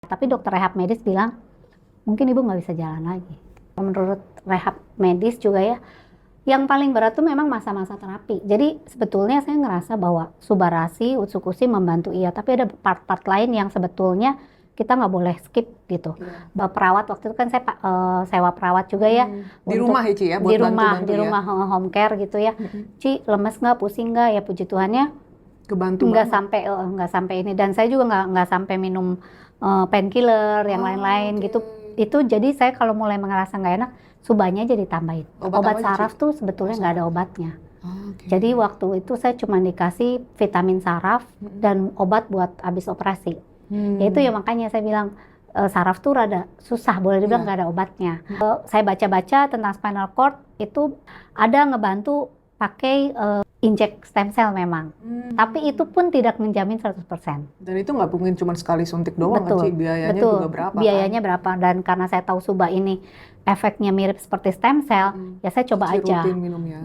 Tapi dokter rehab medis bilang, mungkin ibu nggak bisa jalan lagi. Menurut rehab medis juga ya, yang paling berat tuh memang masa-masa terapi. Jadi sebetulnya saya ngerasa bahwa subarasi, utsukushi membantu iya, tapi ada part-part lain yang sebetulnya kita nggak boleh skip gitu. Perawat waktu itu kan saya sewa perawat juga ya. Di rumah ya Ci ya, buat bantu-bantu di rumah home care gitu ya. Ci lemes nggak, pusing nggak? Ya puji Tuhannya kebantu nggak banget. sampai ini, dan saya juga nggak sampai minum painkiller yang lain-lain gitu. Itu jadi saya kalau mulai ngerasa nggak enak, subahnya jadi tambahin. Obat saraf tuh sebetulnya nggak ada obatnya. Jadi waktu itu saya cuma dikasih vitamin saraf dan obat buat habis operasi. Ya itu ya makanya saya bilang saraf tuh rada susah, boleh dibilang nggak ada obatnya. Saya baca-baca tentang spinal cord, itu ada ngebantu pakai injek stem cell memang. Tapi itu pun tidak menjamin 100%. Dan itu nggak mungkin cuma sekali suntik doang kan Ci, biayanya juga berapa biayanya kan? berapa, dan karena saya tahu Suba ini efeknya mirip seperti stem cell, ya saya coba aja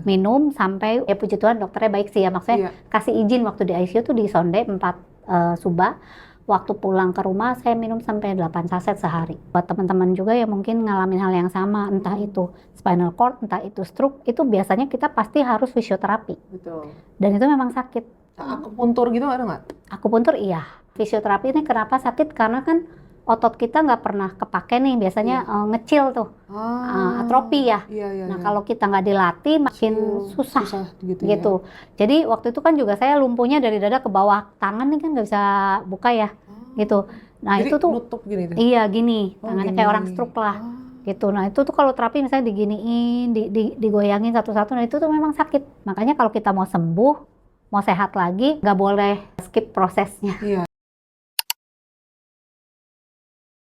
minum sampai, ya puji Tuhan dokternya baik sih ya, maksudnya kasih izin waktu di ICU tuh disonde 4 Suba. Waktu pulang ke rumah saya minum sampai 8 saset sehari. Buat teman-teman juga yang mungkin ngalamin hal yang sama, entah itu spinal cord, entah itu stroke, itu biasanya kita pasti harus fisioterapi. Betul. Dan itu memang sakit. Akupuntur gitu ada nggak? Akupuntur iya. Fisioterapi ini kenapa sakit? Karena kan otot kita nggak pernah kepake nih, biasanya ngecil tuh, atrofi ya. Nah kalau kita nggak dilatih makin susah gitu. Jadi waktu itu kan juga saya lumpuhnya dari dada ke bawah, tangan nih kan nggak bisa buka ya, gitu. Nah jadi itu tuh nutup gini tuh? Iya gini, tangannya kayak orang stroke lah, gitu. Nah itu tuh kalau terapi misalnya diginiin, digoyangin satu-satu, nah itu tuh memang sakit. Makanya kalau kita mau sembuh, mau sehat lagi, nggak boleh skip prosesnya.